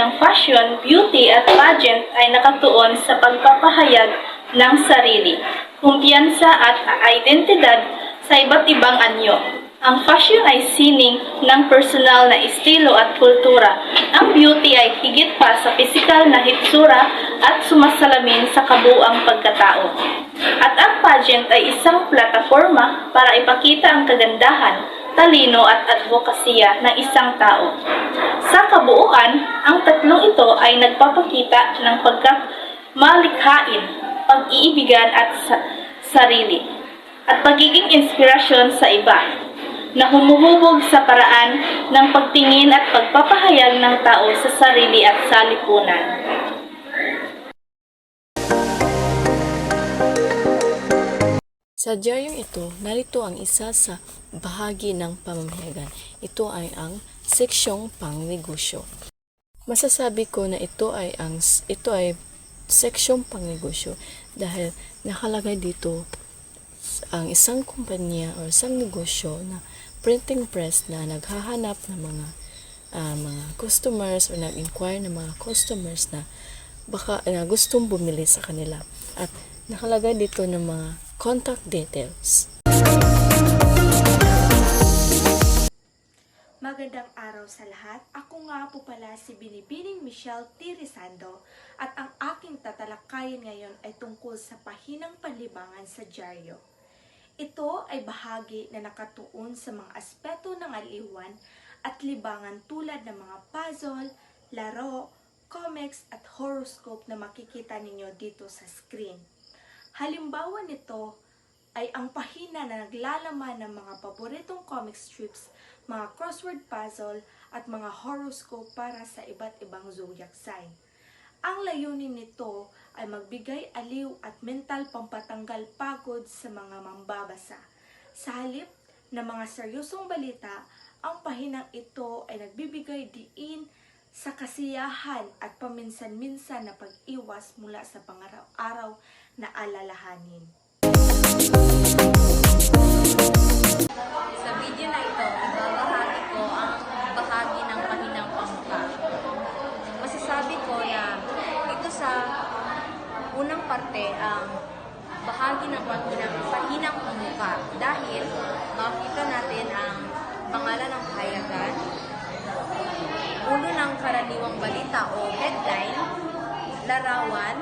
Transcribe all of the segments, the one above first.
ng fashion, beauty at pageant ay nakatuon sa pagpapahayag ng sarili, kumpiyansa at identidad sa iba't ibang anyo. Ang fashion ay sining ng personal na estilo at kultura. Ang beauty ay higit pa sa pisikal na hitsura at sumasalamin sa kabuuang pagkatao. At ang pageant ay isang plataforma para ipakita ang kagandahan, talino at advokasya ng isang tao. Sa kabuuan, ang tatlong ito ay nagpapakita ng pagkamalikhain, pag-iibigan at sarili, at pagiging inspirasyon sa iba, na humuhubog sa paraan ng pagtingin at pagpapahayag ng tao sa sarili at sa lipunan. Sa diaryong ito, narito ang isa sa bahagi ng pamamahayagan. Ito ay ang seksyong pangnegosyo. Masasabi ko na ito ay seksyong pangnegosyo dahil nakalagay dito ang isang kumpanya o isang negosyo na printing press na naghahanap ng mga customers o nag-inquire ng mga customers na baka gustong bumili sa kanila, at nakalagay dito ng mga contact details. Magandang araw sa lahat. Ako nga po pala si Binibining Michelle T. Rizando at ang aking tatalakayin ngayon ay tungkol sa pahinang panlibangan sa dyaryo. Ito ay bahagi na nakatuon sa mga aspeto ng aliwan at libangan tulad ng mga puzzle, laro, comics at horoscope na makikita ninyo dito sa screen. Halimbawa nito ay ang pahina na naglalaman ng mga paboritong comic strips, mga crossword puzzle at mga horoscope para sa iba't ibang zodiac sign. Ang layunin nito ay magbigay aliw at mental pampatanggal pagod sa mga mambabasa. Sa halip na mga seryosong balita, ang pahinang ito ay nagbibigay diin sa kasiyahan at paminsan-minsan na pag-iwas mula sa pangaraw-araw na alalahanin. Sa video na ito, ibabahagi ko ang bahagi ng pahinang pamukha. Masasabi ko na ito sa unang parte ang bahagi ng pahinang pamukha dahil makikita natin ang pangalan ng pahayagan, ulo ng karaniwang balita o headline, larawan,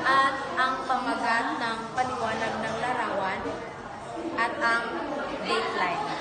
at ang pamagat ng paliwanag ng larawan, at ang dateline.